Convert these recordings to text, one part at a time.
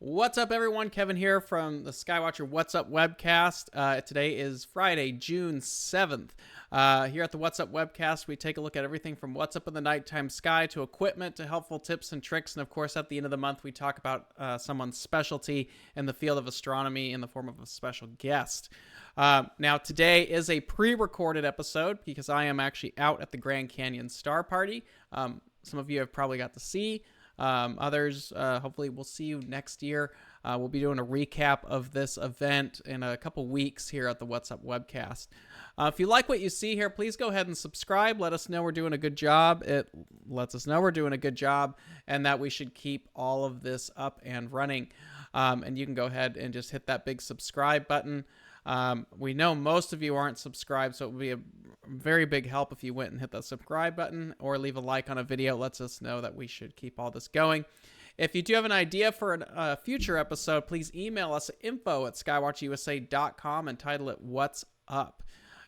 What's up, everyone? Kevin here from the Skywatcher What's Up Webcast. Today is Friday, June 7th. Here at the What's Up Webcast, we take a look at everything from what's up in the nighttime sky to equipment to helpful tips and tricks. And of course, at the end of the month, we talk about someone's specialty in the field of astronomy in the form of a special guest. Now, today is a pre-recorded episode because I am actually out at the Grand Canyon Star Party. Some of you have probably got to see. Others, hopefully we'll see you next year. We'll be doing a recap of this event in a couple weeks here at the What's Up Webcast. If you like what you see here, please go ahead and subscribe. Let us know we're doing a good job. It lets us know we're doing a good job and that we should keep all of this up and running. And you can go ahead and just hit that big subscribe button. We know most of you aren't subscribed, so it would be a very big help if you went and hit the subscribe button or leave a like on a video. It lets us know that we should keep all this going. If you do have an idea for a future episode, please email us at info@skywatchusa.com and title it What's Up.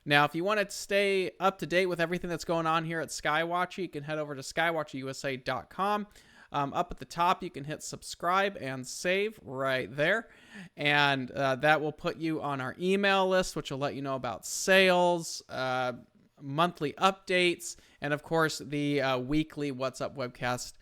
Now, if you want to stay up to date with everything that's going on here at Skywatcher, you can head over to skywatchusa.com. Up at the top, you can hit subscribe and save right there. And that will put you on our email list, which will let you know about sales, monthly updates, and of course, the weekly What's Up Webcast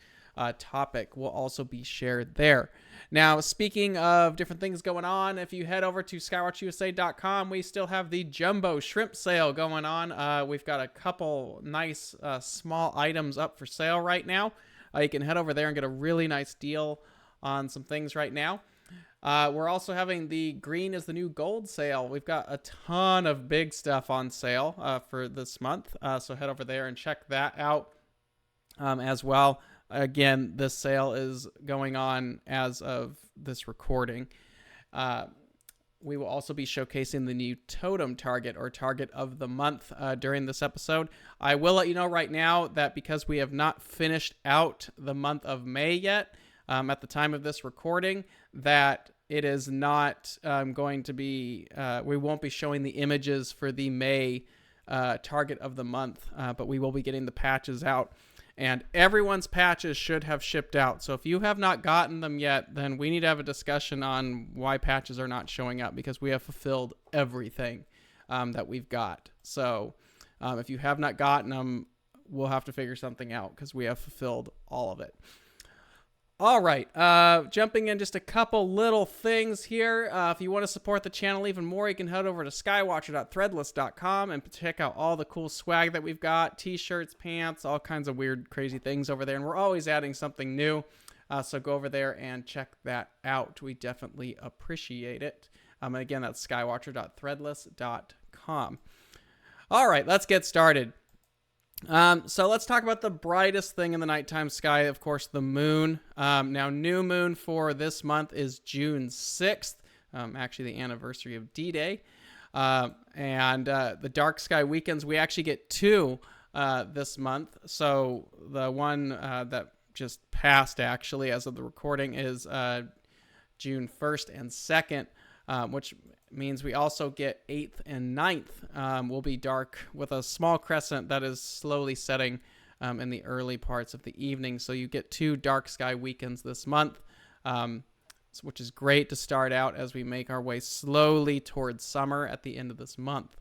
topic will also be shared there. Now, speaking of different things going on, if you head over to skywatchusa.com, we still have the jumbo shrimp sale going on. We've got a couple nice small items up for sale right now. You can head over there and get a really nice deal on some things right now. We're also having the green is the new gold sale. We've got a ton of big stuff on sale for this month. So head over there and check that out as well. Again, this sale is going on as of this recording. We will also be showcasing the new totem target or target of the month during this episode. I will let you know right now that because we have not finished out the month of May yet, at the time of this recording, that it is not going to be, we won't be showing the images for the May target of the month, but we will be getting the patches out. And everyone's patches should have shipped out. So if you have not gotten them yet, then we need to have a discussion on why patches are not showing up, because we have fulfilled everything that we've got. So if you have not gotten them, we'll have to figure something out because we have fulfilled all of it. All right, jumping in just a couple little things here. If you want to support the channel even more, you can head over to skywatcher.threadless.com and check out all the cool swag that we've got. T-shirts, pants, all kinds of weird, crazy things over there. And we're always adding something new. So go over there and check that out. We definitely appreciate it. And again, that's skywatcher.threadless.com. All right, let's get started. So let's talk about the brightest thing in the nighttime sky, of course, the moon. Now, new moon for this month is June 6th, actually the anniversary of D-Day. And the dark sky weekends, we actually get two this month. So the one that just passed, actually, as of the recording, is June 1st and 2nd, which means we also get 8th and 9th will be dark with a small crescent that is slowly setting in the early parts of the evening. So you get two dark sky weekends this month, which is great to start out as we make our way slowly towards summer at the end of this month.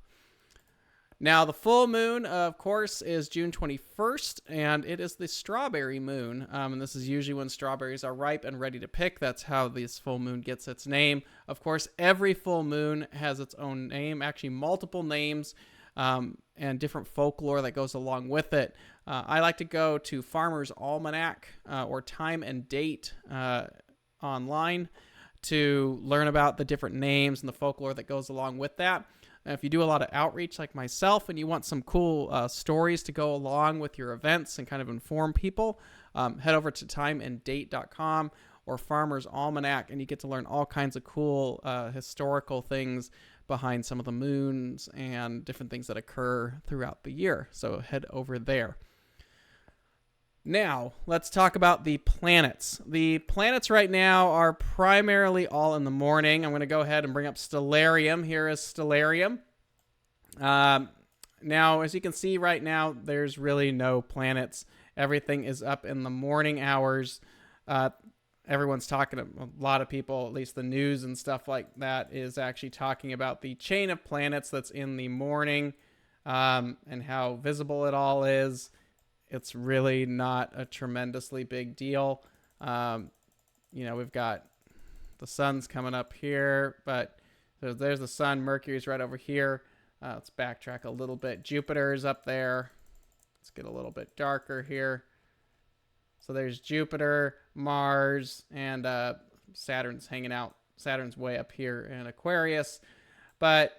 Now, the full moon, of course, is June 21st, and it is the strawberry moon. And this is usually when strawberries are ripe and ready to pick. That's how this full moon gets its name. Of course, every full moon has its own name, actually multiple names, and different folklore that goes along with it. I like to go to Farmer's Almanac or Time and Date online to learn about the different names and the folklore that goes along with that. If you do a lot of outreach like myself and you want some cool stories to go along with your events and kind of inform people, head over to timeanddate.com or Farmer's Almanac, and you get to learn all kinds of cool historical things behind some of the moons and different things that occur throughout the year. So head over there. Now, let's talk about the planets. The planets right now are primarily all in the morning. I'm going to go ahead and bring up Stellarium. Here is Stellarium. Now, as you can see right now, there's really no planets. Everything is up in the morning hours. everyone's talking, a lot of people, at least the news and stuff like that, is actually talking about the chain of planets that's in the morning, and how visible it all is. It's really not a tremendously big deal. We've got the sun's coming up here, but there's the sun. Mercury's right over here. Let's backtrack a little bit. Jupiter's up there. Let's get a little bit darker here. So there's Jupiter, Mars, and Saturn's hanging out. Saturn's way up here in Aquarius. But,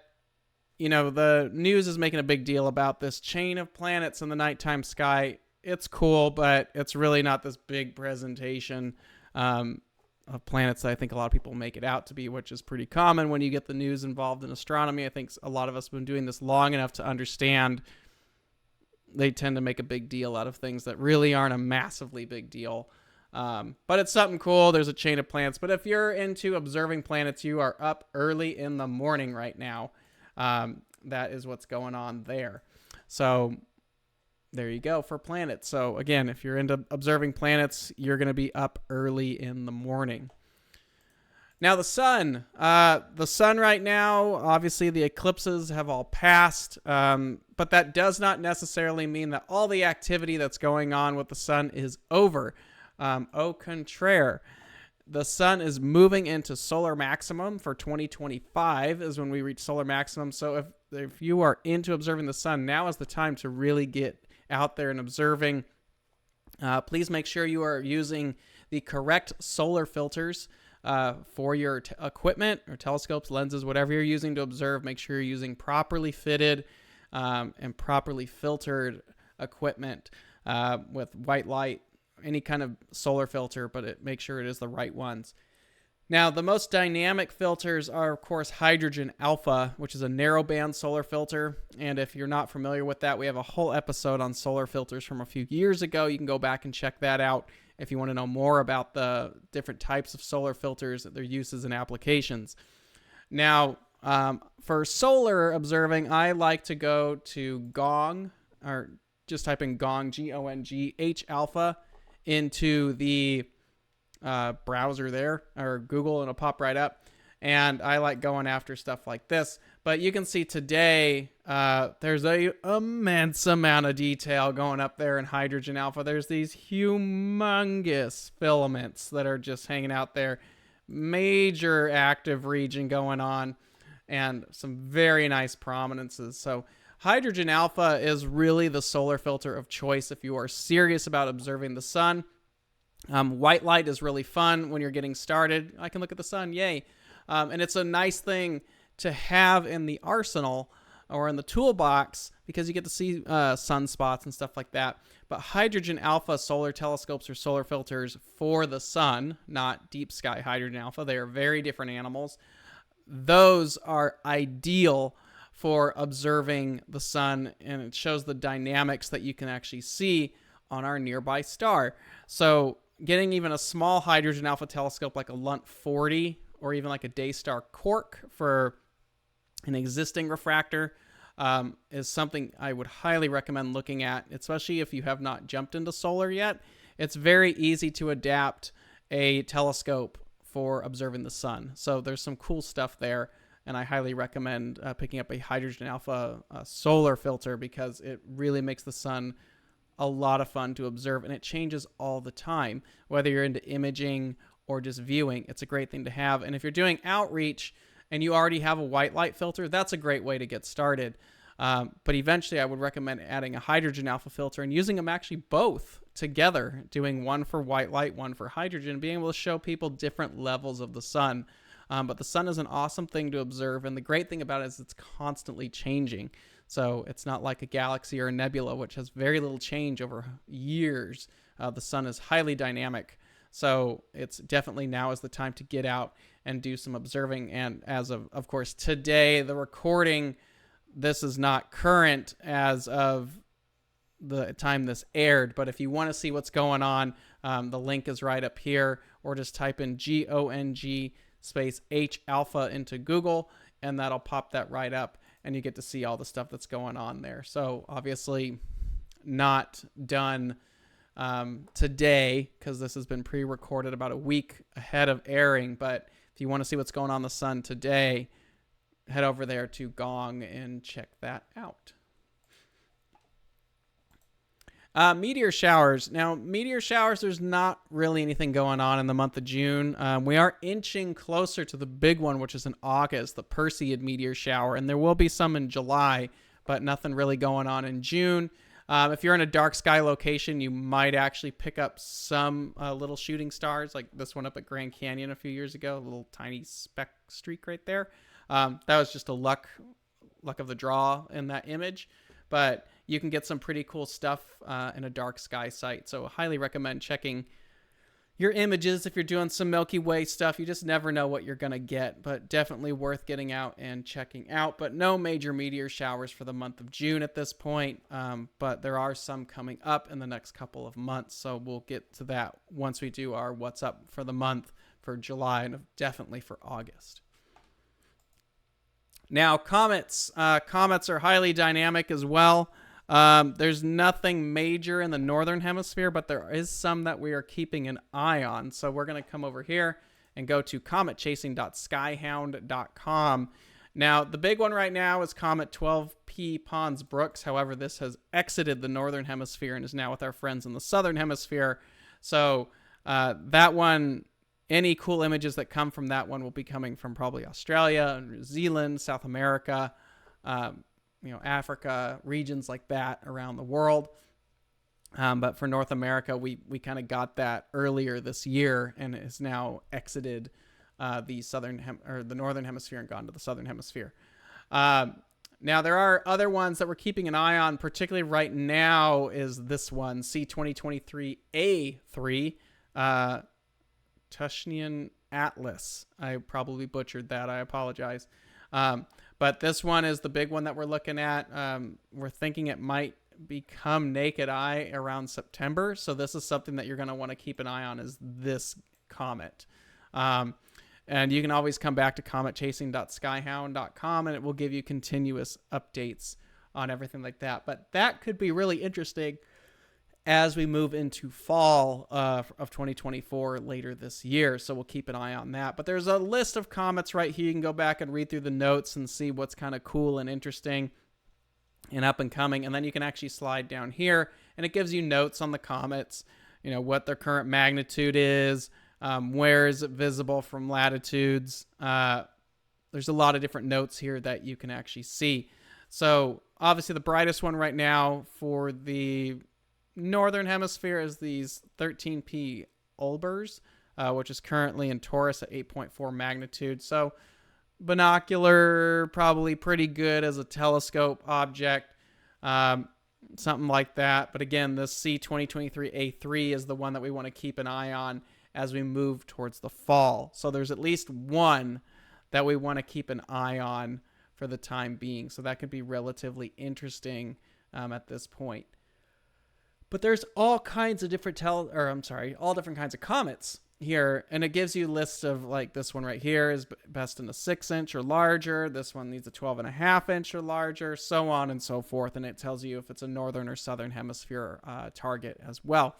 the news is making a big deal about this chain of planets in the nighttime sky. It's cool, but it's really not this big presentation of planets that I think a lot of people make it out to be, which is pretty common when you get the news involved in astronomy. I think a lot of us have been doing this long enough to understand they tend to make a big deal out of things that really aren't a massively big deal. But it's something cool. There's a chain of planets. But if you're into observing planets, you are up early in the morning right now. That is what's going on there. So there you go for planets. So again, if you're into observing planets, you're going to be up early in the morning. Now the sun right now, obviously the eclipses have all passed, but that does not necessarily mean that all the activity that's going on with the sun is over. Au contraire, the sun is moving into solar maximum for 2025 is when we reach solar maximum. So if you are into observing the sun, now is the time to really get out there and observing. Please make sure you are using the correct solar filters for your equipment or telescopes, lenses, whatever you're using to observe. Make sure you're using properly fitted and properly filtered equipment with white light, any kind of solar filter, but make sure it is the right ones. Now, the most dynamic filters are, of course, hydrogen alpha, which is a narrowband solar filter. And if you're not familiar with that, we have a whole episode on solar filters from a few years ago. You can go back and check that out if you want to know more about the different types of solar filters, their uses and applications. Now, for solar observing, I like to go to Gong, or just type in Gong, G-O-N-G-H alpha, into the browser there, or Google, and it'll pop right up. And I like going after stuff like this. But you can see today there's a immense amount of detail going up there in hydrogen alpha. There's these humongous filaments that are just hanging out there. Major active region going on, and some very nice prominences. So hydrogen alpha is really the solar filter of choice if you are serious about observing the sun. White light is really fun when you're getting started. I can look at the sun, yay. And it's a nice thing to have in the arsenal or in the toolbox because you get to see sunspots and stuff like that. But hydrogen alpha solar telescopes or solar filters for the sun, not deep sky hydrogen alpha. They are very different animals. Those are ideal for observing the sun, and it shows the dynamics that you can actually see on our nearby star. So getting even a small hydrogen alpha telescope like a Lunt 40 or even like a Daystar Cork for an existing refractor is something I would highly recommend looking at, especially if you have not jumped into solar yet. It's very easy to adapt a telescope for observing the sun. So there's some cool stuff there, and I highly recommend picking up a hydrogen alpha solar filter because it really makes the sun a lot of fun to observe, and it changes all the time. Whether you're into imaging or just viewing, it's a great thing to have. And if you're doing outreach and you already have a white light filter, that's a great way to get started. But eventually I would recommend adding a hydrogen alpha filter and using them actually both together, doing one for white light, one for hydrogen, being able to show people different levels of the sun. But the sun is an awesome thing to observe, and the great thing about it is it's constantly changing. So it's not like a galaxy or a nebula, which has very little change over years. The sun is highly dynamic. So it's definitely now is the time to get out and do some observing. And as of course, today, the recording, this is not current as of the time this aired. But if you want to see what's going on, the link is right up here, or just type in GONG space H alpha into Google, and that'll pop that right up. And you get to see all the stuff that's going on there. So obviously not done today, because this has been pre-recorded about a week ahead of airing. But if you want to see what's going on in the sun today, head over there to Gong and check that out. Meteor showers. Now, meteor showers, there's not really anything going on in the month of June. We are inching closer to the big one, which is in August, the Perseid meteor shower. And there will be some in July, but nothing really going on in June. If you're in a dark sky location, you might actually pick up some little shooting stars, like this one up at Grand Canyon a few years ago, a little tiny speck streak right there. That was just a luck of the draw in that image. But you can get some pretty cool stuff in a dark sky site. So I highly recommend checking your images if you're doing some Milky Way stuff. You just never know what you're going to get, but definitely worth getting out and checking out. But no major meteor showers for the month of June at this point. But there are some coming up in the next couple of months. So we'll get to that once we do our what's up for the month for July and definitely for August. Now, comets. Comets are highly dynamic as well. There's nothing major in the northern hemisphere, but there is some that we are keeping an eye on. So we're going to come over here and go to cometchasing.skyhound.com. Now, the big one right now is Comet 12P Pons Brooks. However, this has exited the northern hemisphere and is now with our friends in the southern hemisphere. So that one... Any cool images that come from that one will be coming from probably Australia, New Zealand, South America, Africa, regions like that around the world. But for North America, we kind of got that earlier this year and has now exited the northern hemisphere and gone to the southern hemisphere. Now, there are other ones that we're keeping an eye on, particularly right now is this one, C2023A3. Tushnian Atlas. I probably butchered that. I apologize. But this one is the big one that we're looking at. We're thinking it might become naked eye around September. So this is something that you're going to want to keep an eye on, is this comet. And you can always come back to cometchasing.skyhound.com and it will give you continuous updates on everything like that. But that could be really interesting as we move into fall of 2024 later this year. So we'll keep an eye on that. But there's a list of comets right here. You can go back and read through the notes and see what's kind of cool and interesting and up and coming. And then you can actually slide down here and it gives you notes on the comets, what their current magnitude is, where is it visible from latitudes. There's a lot of different notes here that you can actually see. So obviously the brightest one right now for the northern hemisphere is these 13P Olbers, which is currently in Taurus at 8.4 magnitude. So binocular, probably pretty good as a telescope object, something like that. But again, this C2023A3 is the one that we want to keep an eye on as we move towards the fall. So there's at least one that we want to keep an eye on for the time being. So that could be relatively interesting at this point. But there's all kinds of different all different kinds of comets here. And it gives you lists of, like, this one right here is best in a 6-inch or larger. This one needs a 12.5-inch or larger, so on and so forth. And it tells you if it's a northern or southern hemisphere target as well.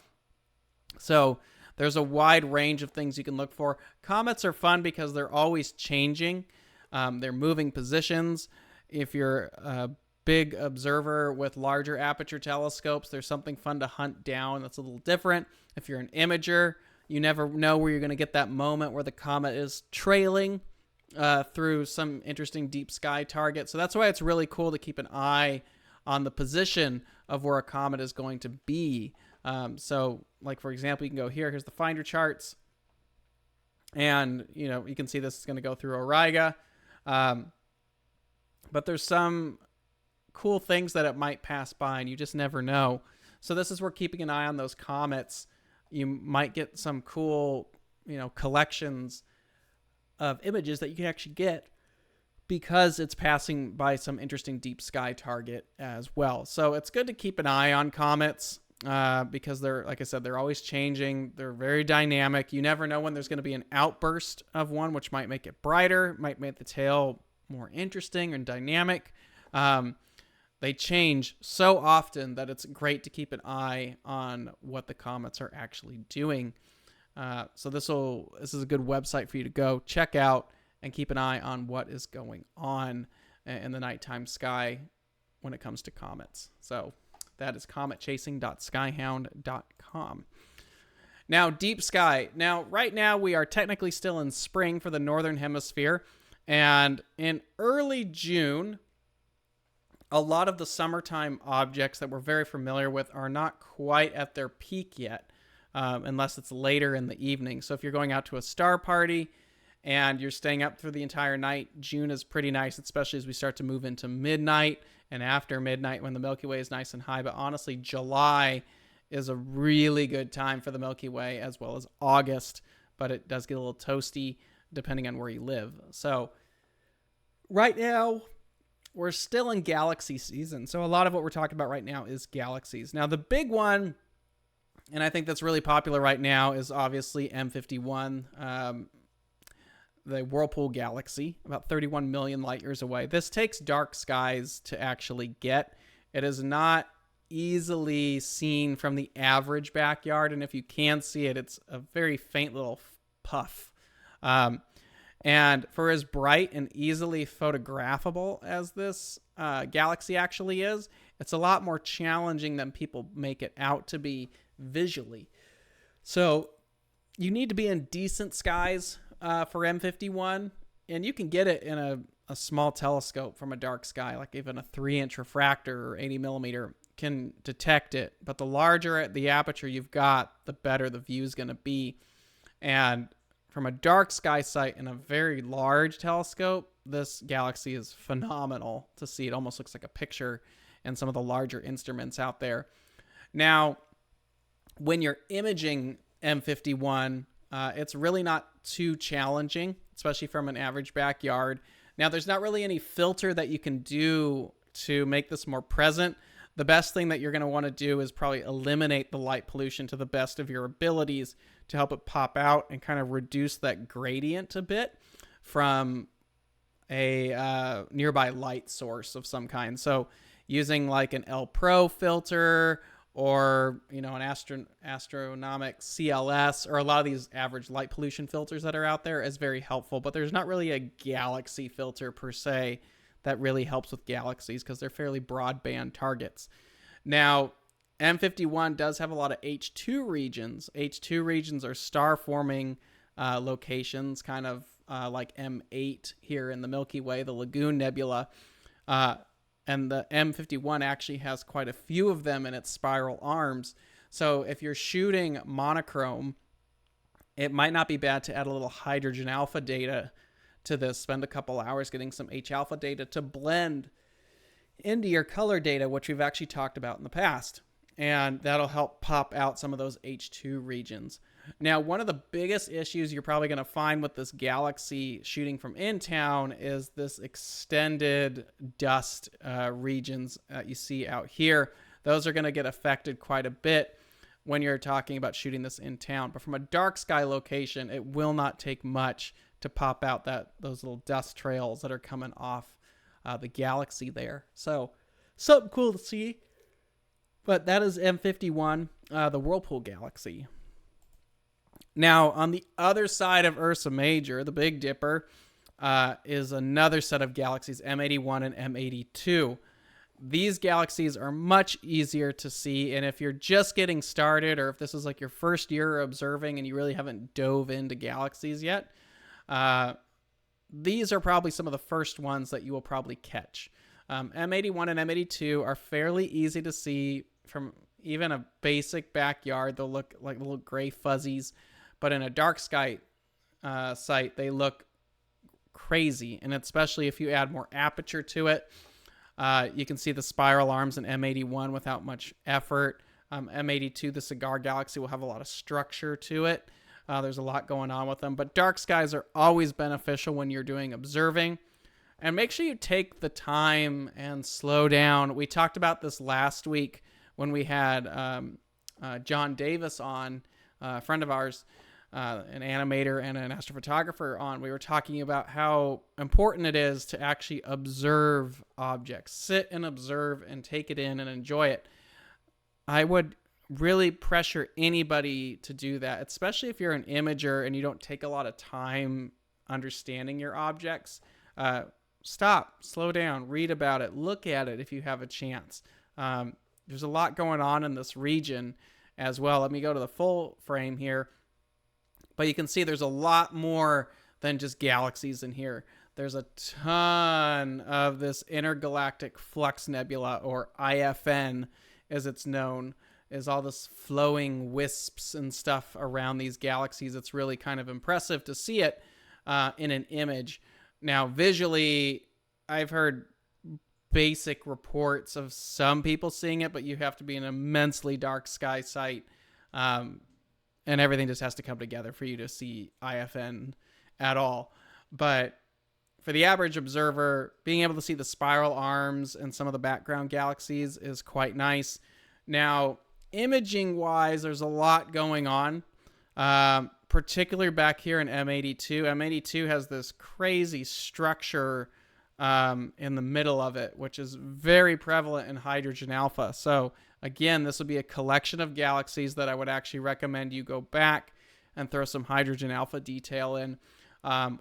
So there's a wide range of things you can look for. Comets are fun because they're always changing. They're moving positions. If you're a big observer with larger aperture telescopes, there's something fun to hunt down that's a little different. If you're an imager, you never know where you're going to get that moment where the comet is trailing through some interesting deep sky target. So that's why it's really cool to keep an eye on the position of where a comet is going to be. So, like, for example, you can go here. Here's the finder charts. And, you can see this is going to go through Auriga. But there's some cool things that it might pass by, and you just never know. So this is where keeping an eye on those comets. You might get some cool, collections of images that you can actually get because it's passing by some interesting deep sky target as well. So it's good to keep an eye on comets because they're, like I said, they're always changing. They're very dynamic. You never know when there's going to be an outburst of one, which might make it brighter, might make the tail more interesting and dynamic. they change so often that it's great to keep an eye on what the comets are actually doing. So this is a good website for you to go check out and keep an eye on what is going on in the nighttime sky when it comes to comets. So that is cometchasing.skyhound.com. Now, deep sky. Now, right now we are technically still in spring for the northern hemisphere, and in early June, a lot of the summertime objects that we're very familiar with are not quite at their peak yet, unless it's later in the evening. So if you're going out to a star party and you're staying up through the entire night, June is pretty nice, especially as we start to move into midnight and after midnight when the Milky Way is nice and high. But honestly, July is a really good time for the Milky Way, as well as August, but it does get a little toasty depending on where you live. So right now, we're still in galaxy season. So a lot of what we're talking about right now is galaxies. Now, the big one, and I think that's really popular right now, is obviously M51, the Whirlpool galaxy, about 31 million light years away. This takes dark skies to actually get. It is not easily seen from the average backyard, and if you can see it, it's a very faint little puff. And for as bright and easily photographable as this galaxy actually is, it's a lot more challenging than people make it out to be visually. So you need to be in decent skies for M51, and you can get it in a small telescope from a dark sky, like even a 3-inch refractor or 80 millimeter can detect it. But the larger the aperture you've got, the better the view is going to be. And from a dark sky sight in a very large telescope, this galaxy is phenomenal to see. It almost looks like a picture in some of the larger instruments out there. Now, when you're imaging M51, it's really not too challenging, especially from an average backyard. Now, there's not really any filter that you can do to make this more present. The best thing that you're going to want to do is probably eliminate the light pollution to the best of your abilities to help it pop out and kind of reduce that gradient a bit from a nearby light source of some kind. So using like an L Pro filter or, an astronomic CLS, or a lot of these average light pollution filters that are out there, is very helpful. But there's not really a galaxy filter per se that really helps with galaxies because they're fairly broadband targets. Now, M51 does have a lot of H2 regions. H2 regions are star-forming locations, kind of like M8 here in the Milky Way, the Lagoon Nebula. And the M51 actually has quite a few of them in its spiral arms. So if you're shooting monochrome, it might not be bad to add a little hydrogen alpha data to this. Spend a couple hours getting some H alpha data to blend into your color data, which we've actually talked about in the past. And that'll help pop out some of those H2 regions. Now, one of the biggest issues you're probably going to find with this galaxy shooting from in town is this extended dust regions that you see out here. Those are going to get affected quite a bit when you're talking about shooting this in town. But from a dark sky location, it will not take much to pop out those little dust trails that are coming off the galaxy there. So something cool to see. But that is M51, the Whirlpool galaxy. Now, on the other side of Ursa Major, the Big Dipper, is another set of galaxies, M81 and M82. These galaxies are much easier to see, and if you're just getting started, or if this is like your first year observing and you really haven't dove into galaxies yet, these are probably some of the first ones that you will probably catch. M81 and M82 are fairly easy to see from even a basic backyard. They'll look like little gray fuzzies, but in a dark sky sight, they look crazy. And especially if you add more aperture to it, you can see the spiral arms in M81 without much effort. M82, the cigar galaxy, will have a lot of structure to it. There's a lot going on with them, but dark skies are always beneficial when you're doing observing. And make sure you take the time and slow down. We talked about this last week when we had John Davis on, a friend of ours. an animator and an astrophotographer on, we were talking about how important it is to actually observe objects, sit and observe and take it in and enjoy it. I would really pressure anybody to do that, especially if you're an imager and you don't take a lot of time understanding your objects. Stop, slow down, read about it, look at it if you have a chance. There's a lot going on in this region as well. Let me go to the full frame here. But you can see there's a lot more than just galaxies in here. There's a ton of this intergalactic flux nebula, or IFN as it's known, is all this flowing wisps and stuff around these galaxies. It's really kind of impressive to see it in an image. Now, visually, I've heard basic reports of some people seeing it, but you have to be in an immensely dark sky site. And everything just has to come together for you to see IFN at all. But for the average observer, being able to see the spiral arms and some of the background galaxies is quite nice. Now, imaging-wise, there's a lot going on, particularly back here in M82. M82 has this crazy structure in the middle of it, which is very prevalent in hydrogen alpha. So again, this would be a collection of galaxies that I would actually recommend you go back and throw some hydrogen alpha detail in.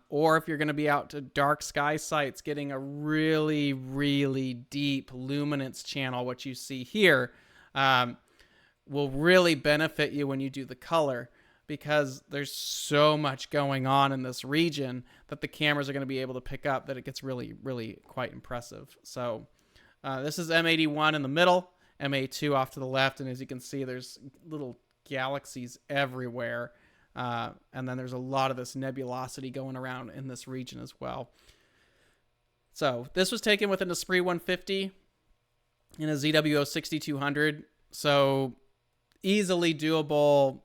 Or if you're going to be out to dark sky sites, getting a really, really deep luminance channel, which you see here, will really benefit you when you do the color, because there's so much going on in this region that the cameras are going to be able to pick up that it gets really, really quite impressive. So this is M81 in the middle, M82 off to the left, and as you can see, there's little galaxies everywhere. And then there's a lot of this nebulosity going around in this region as well. So this was taken with an Esprit 150 in a ZWO 6200. So easily doable,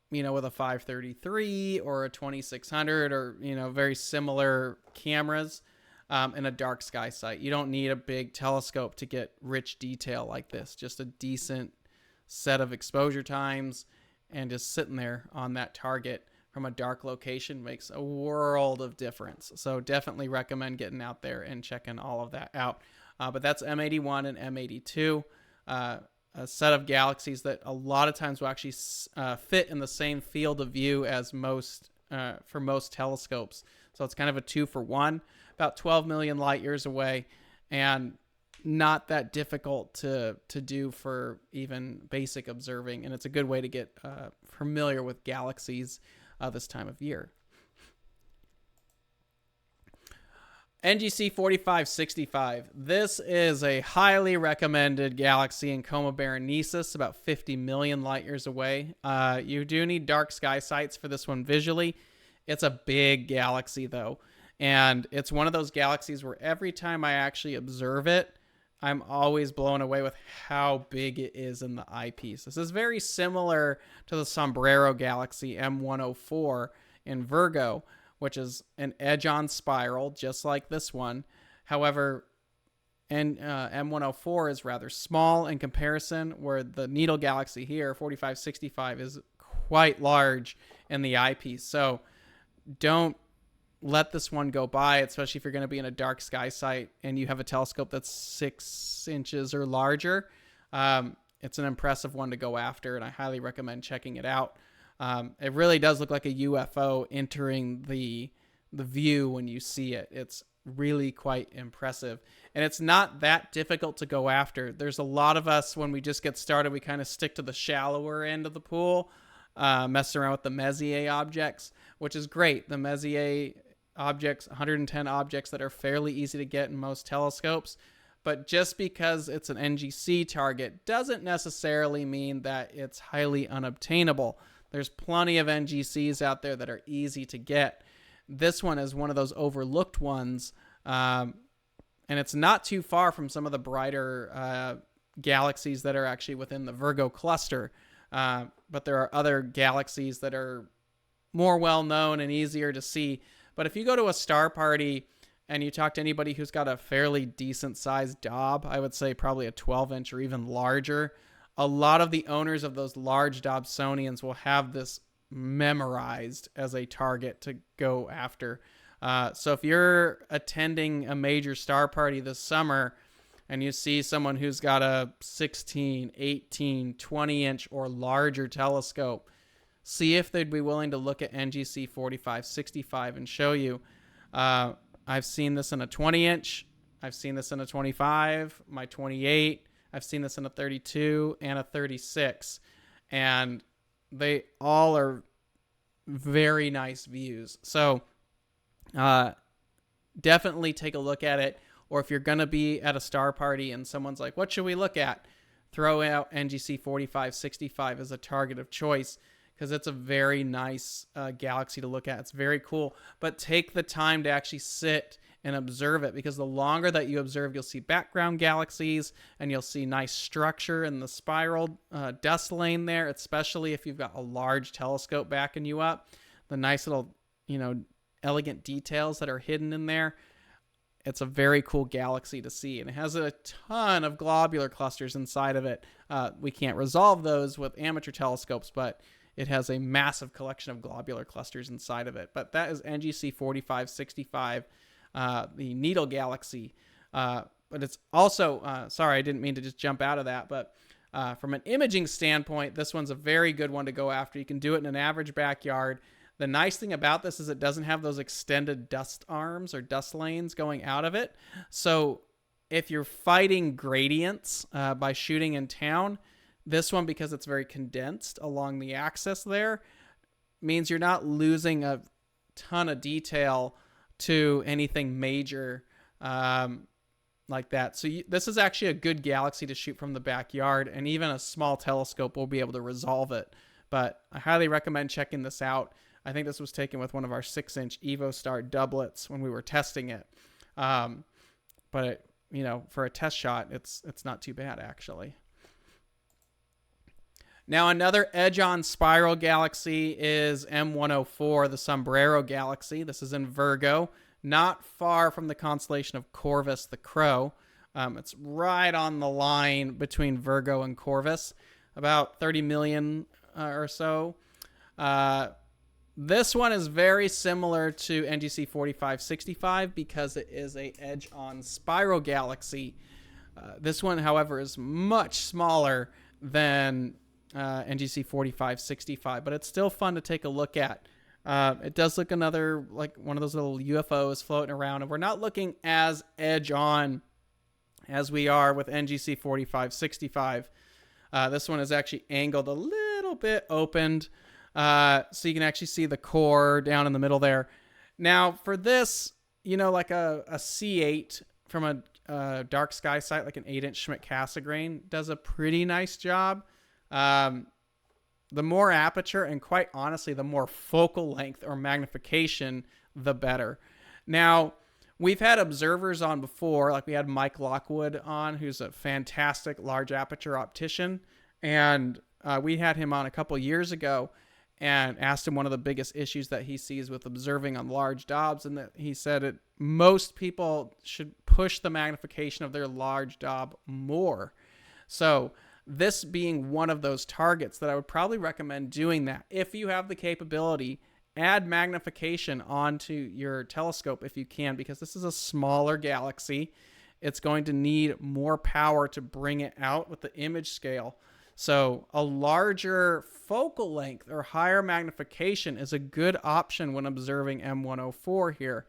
you know, with a 533 or a 2600 or, you know, very similar cameras in a dark sky site. You don't need a big telescope to get rich detail like this. Just a decent set of exposure times and just sitting there on that target from a dark location makes a world of difference. So definitely recommend getting out there and checking all of that out. But that's M81 and M82. A set of galaxies that a lot of times will actually fit in the same field of view as most for most telescopes. So it's kind of a 2-for-1, about 12 million light years away, and not that difficult to do for even basic observing. And it's a good way to get familiar with galaxies this time of year. NGC 4565. This is a highly recommended galaxy in Coma Berenices, about 50 million light years away. You do need dark sky sites for this one visually. It's a big galaxy, though. And it's one of those galaxies where every time I actually observe it, I'm always blown away with how big it is in the eyepiece. This is very similar to the Sombrero galaxy M104 in Virgo, which is an edge-on spiral, just like this one. However, M104 is rather small in comparison, where the needle galaxy here, 4565, is quite large in the eyepiece. So don't let this one go by, especially if you're going to be in a dark sky site and you have a telescope that's 6 inches or larger. It's an impressive one to go after, and I highly recommend checking it out. It really does look like a UFO entering the view when you see it. It's really quite impressive. And it's not that difficult to go after. There's a lot of us, when we just get started, we kind of stick to the shallower end of the pool, messing around with the Messier objects, which is great. The Messier objects, 110 objects that are fairly easy to get in most telescopes. But just because it's an NGC target doesn't necessarily mean that it's highly unobtainable. There's plenty of NGCs out there that are easy to get. This one is one of those overlooked ones, and it's not too far from some of the brighter galaxies that are actually within the Virgo cluster. But there are other galaxies that are more well-known and easier to see. But if you go to a star party and you talk to anybody who's got a fairly decent-sized Dob, I would say probably a 12-inch or even larger, a lot of the owners of those large Dobsonians will have this memorized as a target to go after. So if you're attending a major star party this summer and you see someone who's got a 16, 18, 20 inch or larger telescope, see if they'd be willing to look at NGC 4565 and show you. I've seen this in a 20 inch. I've seen this in a 25, my 28. I've seen this in a 32 and a 36. And they all are very nice views. So definitely take a look at it. Or if you're going to be at a star party and someone's like, what should we look at? Throw out NGC 4565 as a target of choice, because it's a very nice galaxy to look at. It's very cool. But take the time to actually sit and observe it, because the longer that you observe, you'll see background galaxies and you'll see nice structure in the spiral dust lane there, especially if you've got a large telescope backing you up. The nice little, elegant details that are hidden in there. It's a very cool galaxy to see, and it has a ton of globular clusters inside of it. We can't resolve those with amateur telescopes, but it has a massive collection of globular clusters inside of it. But that is NGC 4565, the Needle Galaxy. But it's also, sorry, I didn't mean to just jump out of that, but from an imaging standpoint, this one's a very good one to go after. You can do it in an average backyard. The nice thing about this is it doesn't have those extended dust arms or dust lanes going out of it. So if you're fighting gradients by shooting in town, this one, because it's very condensed along the axis there, means you're not losing a ton of detail to anything major like that. So this is actually a good galaxy to shoot from the backyard, and even a small telescope will be able to resolve it. But I highly recommend checking this out. I think this was taken with one of our 6-inch EvoStar doublets when we were testing it. But for a test shot, it's not too bad, actually. Now, another edge-on spiral galaxy is M104, the Sombrero galaxy. This is in Virgo, not far from the constellation of Corvus the Crow. It's right on the line between Virgo and Corvus, about 30 million or so. This one is very similar to NGC 4565 because it is a edge-on spiral galaxy. This one, however, is much smaller than NGC 4565, but it's still fun to take a look at. It does look another like one of those little UFOs floating around, and we're not looking as edge-on as we are with NGC 4565. This one is actually angled a little bit opened. So you can actually see the core down in the middle there. Now, for this, like a C8 from a dark sky site, like an 8-inch Schmidt-Cassegrain, does a pretty nice job. The more aperture and, quite honestly, the more focal length or magnification, the better. Now, we've had observers on before, like we had Mike Lockwood on, who's a fantastic large aperture optician, and we had him on a couple years ago and asked him one of the biggest issues that he sees with observing on large Dobs, and that he said most people should push the magnification of their large Dob more. So this being one of those targets that I would probably recommend doing that. If you have the capability, add magnification onto your telescope if you can, because this is a smaller galaxy. It's going to need more power to bring it out with the image scale. So a larger focal length or higher magnification is a good option when observing M104 here,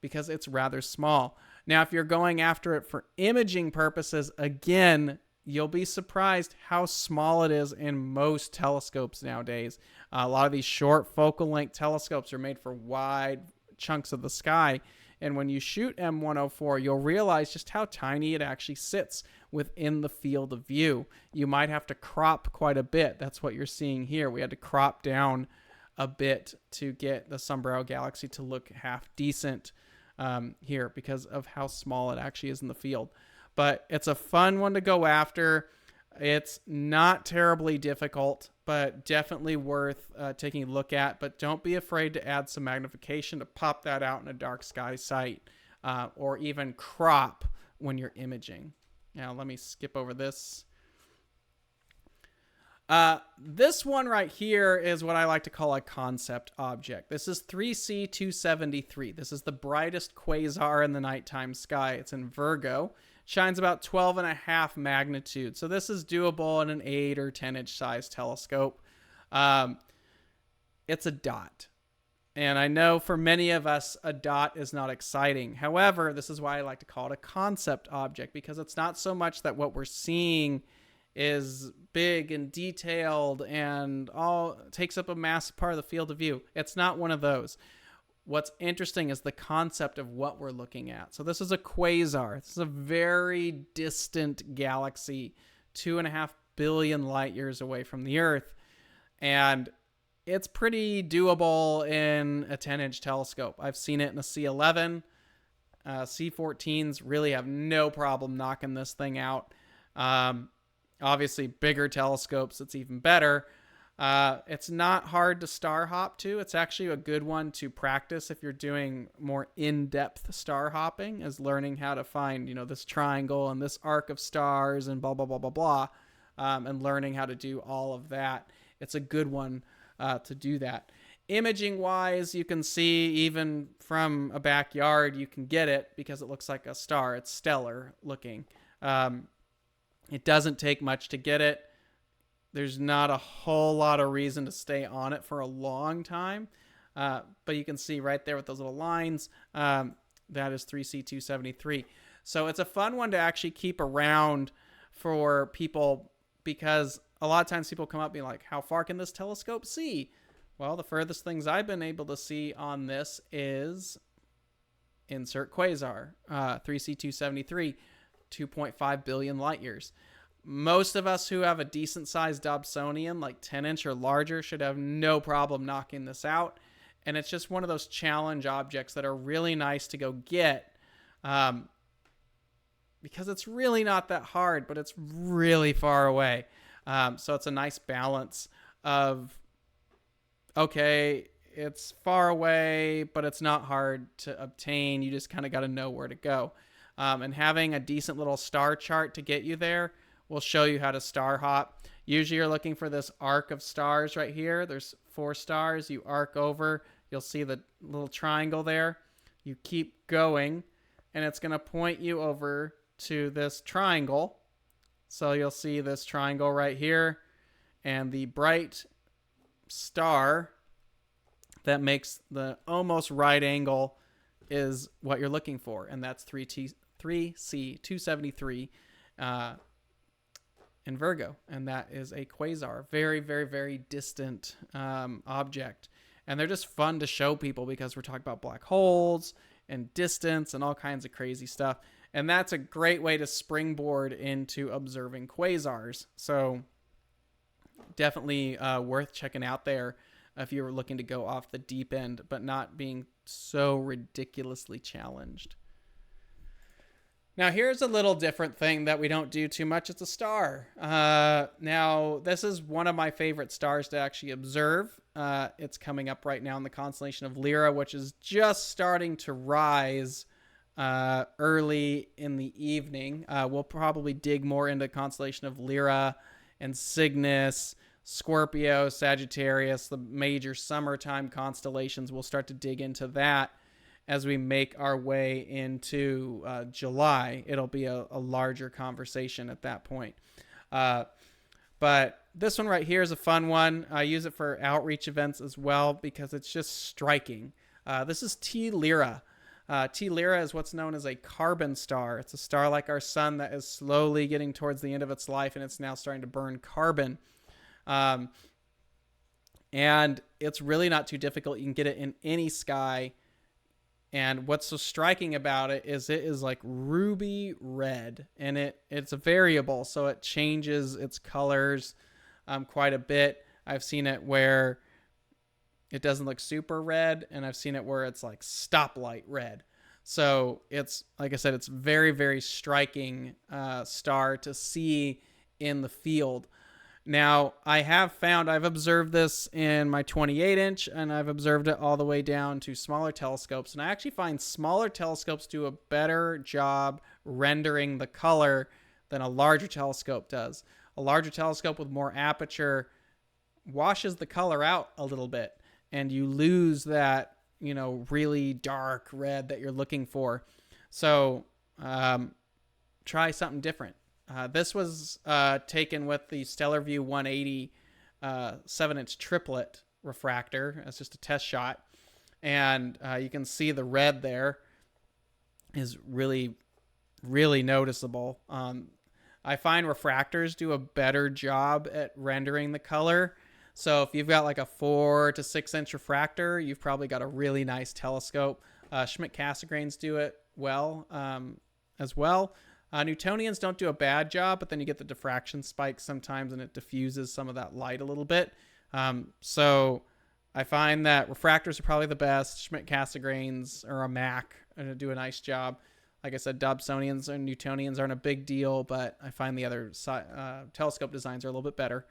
because it's rather small. Now, if you're going after it for imaging purposes, again, you'll be surprised how small it is in most telescopes nowadays. A lot of these short focal length telescopes are made for wide chunks of the sky. And when you shoot M104, you'll realize just how tiny it actually sits within the field of view. You might have to crop quite a bit. That's what you're seeing here. We had to crop down a bit to get the Sombrero Galaxy to look half decent here because of how small it actually is in the field. But it's a fun one to go after. It's not terribly difficult, but definitely worth taking a look at. But don't be afraid to add some magnification to pop that out in a dark sky site, or even crop when you're imaging. Now, let me skip over this. This one right here is what I like to call a concept object. This is 3C273. This is the brightest quasar in the nighttime sky. It's in Virgo. Shines about 12.5 magnitude. So this is doable in an 8 or 10-inch size telescope. It's a dot. And I know for many of us, a dot is not exciting. However, this is why I like to call it a concept object, because it's not so much that what we're seeing is big and detailed and all takes up a massive part of the field of view. It's not one of those. What's interesting is the concept of what we're looking at. So this is a quasar. This is a very distant galaxy, 2.5 billion light years away from the Earth. And it's pretty doable in a 10-inch telescope. I've seen it in a C11. C14s really have no problem knocking this thing out. Obviously, bigger telescopes, it's even better. It's not hard to star hop to. It's actually a good one to practice if you're doing more in-depth star hopping, is learning how to find, this triangle and this arc of stars and blah, blah, blah, blah, blah, and learning how to do all of that. It's a good one to do that. Imaging wise, you can see even from a backyard, you can get it because it looks like a star. It's stellar looking. It doesn't take much to get it. There's not a whole lot of reason to stay on it for a long time. But you can see right there with those little lines, that is 3C273. So it's a fun one to actually keep around for people, because a lot of times people come up being like, how far can this telescope see? Well, the furthest things I've been able to see on this is insert quasar, 3C273, 2.5 billion light years. Most of us who have a decent sized Dobsonian, like 10-inch or larger, should have no problem knocking this out. And it's just one of those challenge objects that are really nice to go get, because it's really not that hard, but it's really far away. So it's a nice balance of, okay, it's far away, but it's not hard to obtain. You just kind of got to know where to go. And having a decent little star chart to get you there will show you how to star hop. Usually you're looking for this arc of stars right here. There's 4 stars. You arc over. You'll see the little triangle there. You keep going, and it's going to point you over to this triangle. So you'll see this triangle right here, and the bright star that makes the almost right angle is what you're looking for, and that's 3C273 in Virgo, and that is a quasar. Very, very, very distant object. And they're just fun to show people because we're talking about black holes and distance and all kinds of crazy stuff. And that's a great way to springboard into observing quasars. So definitely worth checking out there if you're looking to go off the deep end, but not being so ridiculously challenged. Now, here's a little different thing that we don't do too much. It's a star. Now, this is one of my favorite stars to actually observe. It's coming up right now in the constellation of Lyrae, which is just starting to rise early in the evening. We'll probably dig more into the constellation of Lyrae and Cygnus, Scorpio, Sagittarius, the major summertime constellations. We'll start to dig into that as we make our way into July. It'll be a larger conversation at that point. But this one right here is a fun one. I use it for outreach events as well because it's just striking. This is T Lyrae. T Lyrae is what's known as a carbon star. It's a star like our sun that is slowly getting towards the end of its life, and it's now starting to burn carbon. And it's really not too difficult. You can get it in any sky. And what's so striking about it is like ruby red, and it's a variable, so it changes its colors quite a bit. I've seen it where it doesn't look super red, and I've seen it where it's like stoplight red. So it's, like I said, it's very, very striking star to see in the field. Now, I've observed this in my 28-inch, and I've observed it all the way down to smaller telescopes. And I actually find smaller telescopes do a better job rendering the color than a larger telescope does. A larger telescope with more aperture washes the color out a little bit, and you lose that, really dark red that you're looking for. So try something different. This was taken with the Stellarvue 180 7-inch triplet refractor. It's just a test shot. And you can see the red there is really, really noticeable. I find refractors do a better job at rendering the color. So if you've got like a 4 to 6 inch refractor, you've probably got a really nice telescope. Schmidt-Cassegrains do it well as well. Newtonians don't do a bad job, but then you get the diffraction spikes sometimes, and it diffuses some of that light a little bit. So I find that refractors are probably the best. Schmidt-Cassegrains or a Mac do a nice job. Like I said, Dobsonians and Newtonians aren't a big deal, but I find the other telescope designs are a little bit better.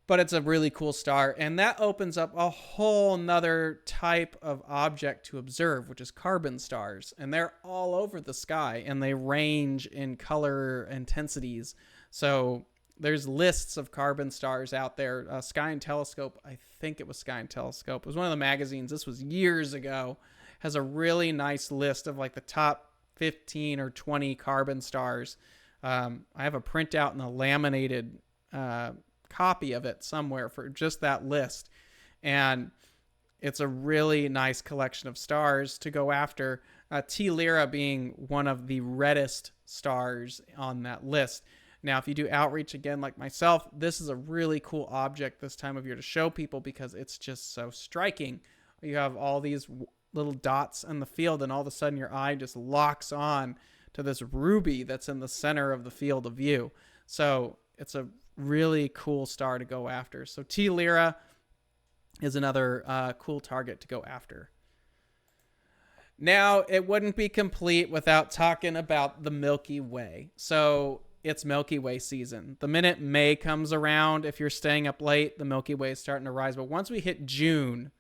But it's a really cool star, and that opens up a whole nother type of object to observe, which is carbon stars. And they're all over the sky, and they range in color intensities. So there's lists of carbon stars out there. Sky and Telescope, I think it was Sky and Telescope. It was one of the magazines. This was years ago. Has a really nice list of like the top 15 or 20 carbon stars. I have a printout and a laminated copy of it somewhere for just that list, and it's a really nice collection of stars to go after. T Lyrae being one of the reddest stars on that list. Now, if you do outreach again like myself, this is a really cool object this time of year to show people because it's just so striking. You have all these little dots in the field, and all of a sudden your eye just locks on to this ruby that's in the center of the field of view. So it's a really cool star to go after. So T Lyrae is another cool target to go after. Now, it wouldn't be complete without talking about the Milky Way. So it's Milky Way season. The minute May comes around, if you're staying up late, the Milky Way is starting to rise. But once we hit June,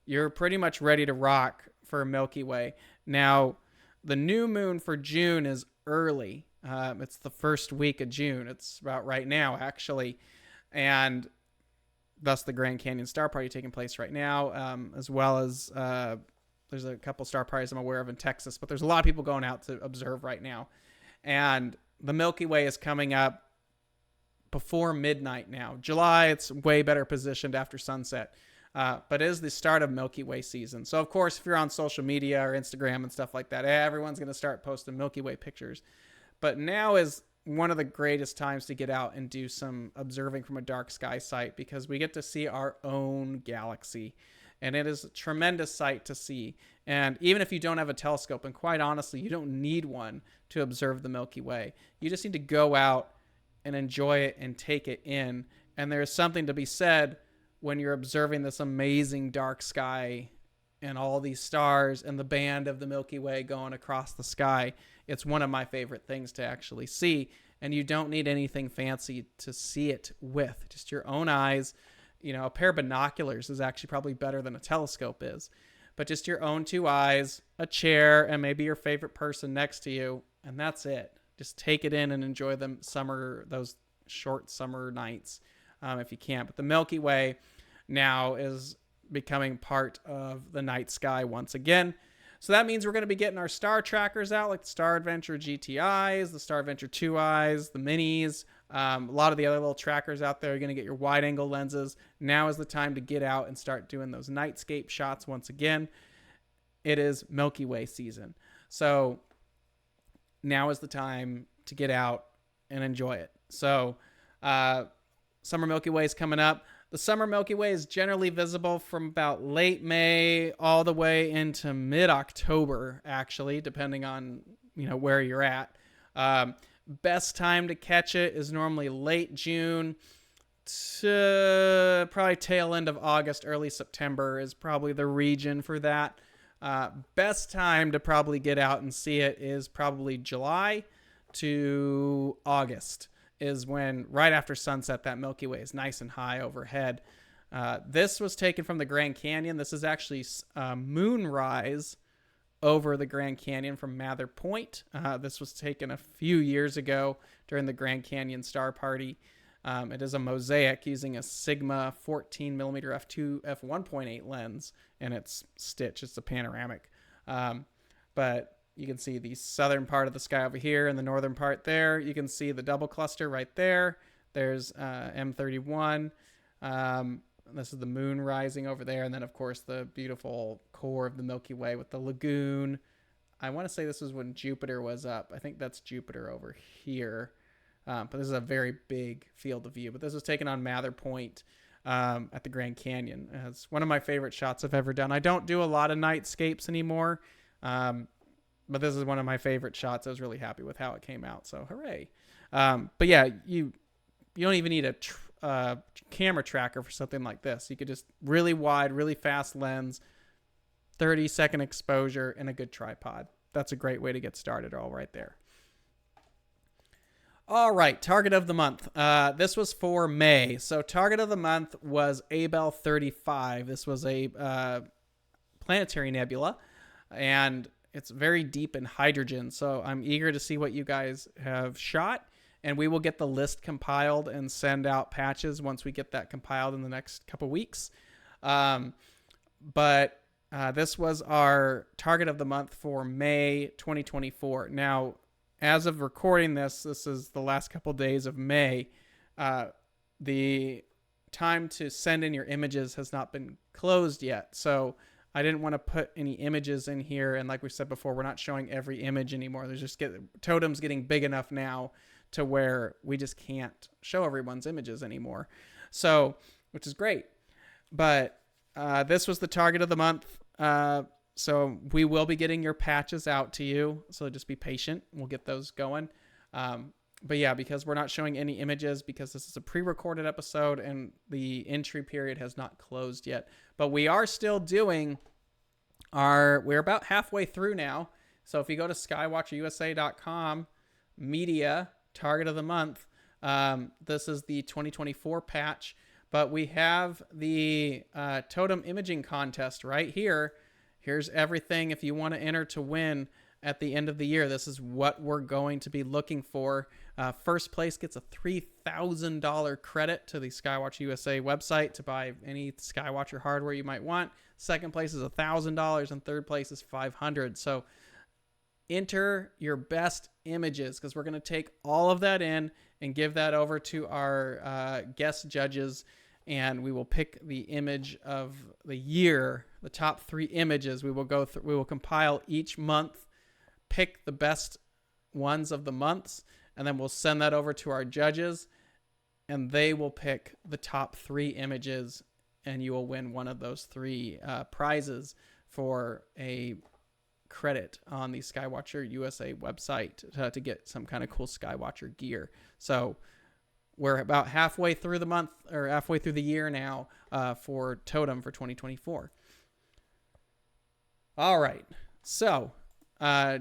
you're pretty much ready to rock for Milky Way. Now, the new moon for June is early. It's the first week of June. It's about right now, actually. And thus the Grand Canyon Star Party taking place right now, as well as there's a couple star parties I'm aware of in Texas. But there's a lot of people going out to observe right now. And the Milky Way is coming up before midnight now. July, it's way better positioned after sunset. But it is the start of Milky Way season. So, of course, if you're on social media or Instagram and stuff like that, everyone's going to start posting Milky Way pictures. But now is one of the greatest times to get out and do some observing from a dark sky site because we get to see our own galaxy. And it is a tremendous sight to see. And even if you don't have a telescope, and quite honestly, you don't need one to observe the Milky Way. You just need to go out and enjoy it and take it in. And there's something to be said when you're observing this amazing dark sky and all these stars and the band of the Milky Way going across the sky. It's one of my favorite things to actually see. And you don't need anything fancy to see it with. Just your own eyes. A pair of binoculars is actually probably better than a telescope is. But just your own two eyes, a chair, and maybe your favorite person next to you. And that's it. Just take it in and enjoy those short summer nights if you can. But the Milky Way now is becoming part of the night sky once again. So that means we're going to be getting our star trackers out, like the Star Adventure GTIs, the Star Adventure 2Is, the minis, a lot of the other little trackers out there. You're going to get your wide angle lenses. Now is the time to get out and start doing those nightscape shots once again. It is Milky Way season. So now is the time to get out and enjoy it. So summer Milky Way is coming up. The summer Milky Way is generally visible from about late May all the way into mid-October, actually, depending on where you're at. Best time to catch it is normally late June to probably tail end of August, early September is probably the region for that. Best time to probably get out and see it is probably July to August. Is when right after sunset that Milky Way is nice and high overhead. This was taken from the Grand Canyon. This is actually moonrise over the Grand Canyon from Mather Point. This was taken a few years ago during the Grand Canyon Star Party. It is a mosaic using a Sigma 14mm f1.8 lens, and it's stitched. It's a panoramic. But you can see the southern part of the sky over here and the northern part there. You can see the double cluster right there. There's M31. This is the moon rising over there. And then, of course, the beautiful core of the Milky Way with the lagoon. I want to say this was when Jupiter was up. I think that's Jupiter over here. But this is a very big field of view. But this was taken on Mather Point at the Grand Canyon. It's one of my favorite shots I've ever done. I don't do a lot of nightscapes anymore. But this is one of my favorite shots. I was really happy with how it came out. So hooray. But yeah, you don't even need a camera tracker for something like this. You could just really wide, really fast lens, 30-second exposure, and a good tripod. That's a great way to get started all right there. All right, target of the month. This was for May. So target of the month was Abell 35. This was a planetary nebula, and it's very deep in hydrogen. So I'm eager to see what you guys have shot, and we will get the list compiled and send out patches once we get that compiled in the next couple weeks. But this was our target of the month for May 2024. Now, as of recording this is the last couple days of May. The time to send in your images has not been closed yet. So I didn't want to put any images in here. And like we said before, we're not showing every image anymore. There's just Totem's getting big enough now to where we just can't show everyone's images anymore. So, which is great. But this was the target of the month. So we will be getting your patches out to you. So just be patient. We'll get those going. But yeah, because we're not showing any images, because this is a pre-recorded episode and the entry period has not closed yet. But we are still doing we're about halfway through now. So if you go to skywatcherusa.com, media, target of the month, this is the 2024 patch. But we have the Totem imaging contest right here. Here's everything if you want to enter to win at the end of the year. This is what we're going to be looking for. First place gets a $3,000 credit to the Skywatch USA website to buy any Skywatcher hardware you might want. Second place is $1,000 and third place is $500. So enter your best images, because we're going to take all of that in and give that over to our guest judges, and we will pick the image of the year, the top 3 images. We will go through, we will compile each month, pick the best ones of the months, and then we'll send that over to our judges, and they will pick the top 3 images, and you will win one of those 3 prizes for a credit on the Skywatcher USA website to get some kind of cool Skywatcher gear. So we're about halfway through the month, or halfway through the year now, for Totem for 2024. All right. So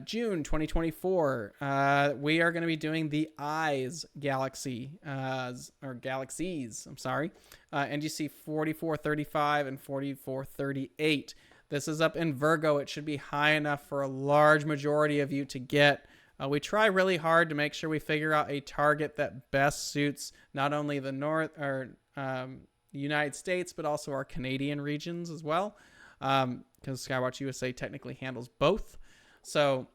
June 2024, we are going to be doing the EYES galaxy, or galaxies, I'm sorry, NGC 4435 and 4438. This is up in Virgo. It should be high enough for a large majority of you to get. We try really hard to make sure we figure out a target that best suits not only the the United States, but also our Canadian regions as well, because Skywatch USA technically handles both. So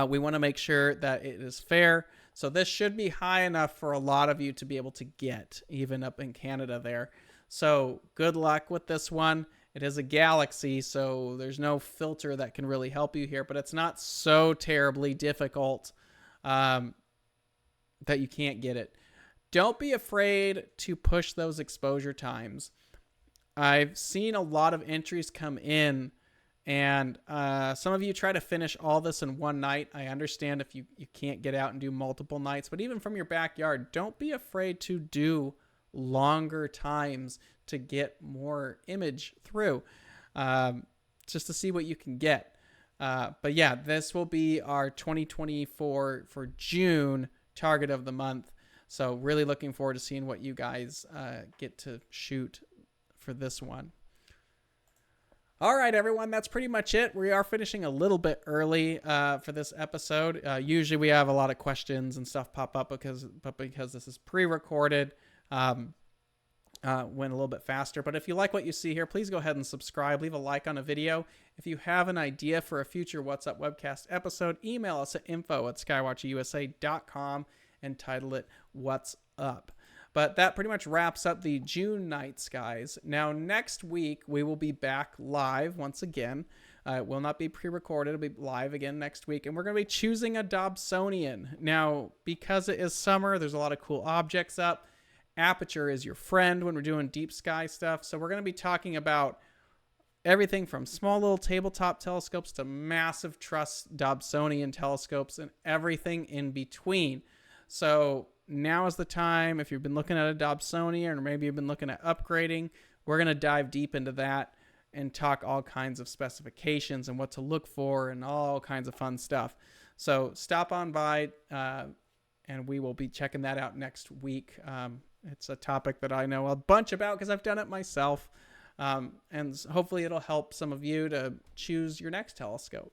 we want to make sure that it is fair. So this should be high enough for a lot of you to be able to get, even up in Canada there. So good luck with this one. It is a galaxy, so there's no filter that can really help you here, but it's not so terribly difficult that you can't get it. Don't be afraid to push those exposure times. I've seen a lot of entries come in, and some of you try to finish all this in one night. I understand if you can't get out and do multiple nights, but even from your backyard, don't be afraid to do longer times to get more image through, just to see what you can get. But yeah, this will be our 2024 for June target of the month. So really looking forward to seeing what you guys get to shoot for this one. All right, everyone, that's pretty much it. We are finishing a little bit early for this episode. Usually we have a lot of questions and stuff pop up because this is pre-recorded, went a little bit faster. But if you like what you see here, please go ahead and subscribe. Leave a like on a video. If you have an idea for a future What's Up Webcast episode, email us at info@skywatcherusa.com and title it What's Up. But that pretty much wraps up the June night skies. Now, next week, we will be back live once again. It will not be pre-recorded. It'll be live again next week. And we're going to be choosing a Dobsonian. Now, because it is summer, there's a lot of cool objects up. Aperture is your friend when we're doing deep sky stuff. So we're going to be talking about everything from small little tabletop telescopes to massive truss Dobsonian telescopes and everything in between. So now is the time. If you've been looking at a Dobsonian or maybe you've been looking at upgrading, we're going to dive deep into that and talk all kinds of specifications and what to look for and all kinds of fun stuff. So stop on by and we will be checking that out next week. It's a topic that I know a bunch about because I've done it myself. And hopefully it'll help some of you to choose your next telescope.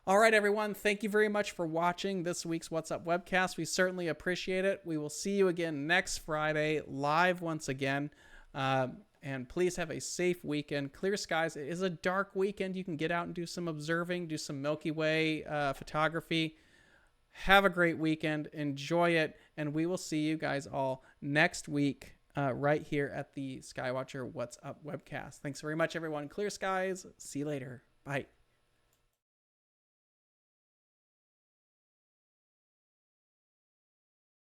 All right, everyone. Thank you very much for watching this week's What's Up Webcast. We certainly appreciate it. We will see you again next Friday, live once again. And please have a safe weekend. Clear skies. It is a dark weekend. You can get out and do some observing, do some Milky Way photography. Have a great weekend. Enjoy it. And we will see you guys all next week right here at the Skywatcher What's Up Webcast. Thanks very much, everyone. Clear skies. See you later. Bye.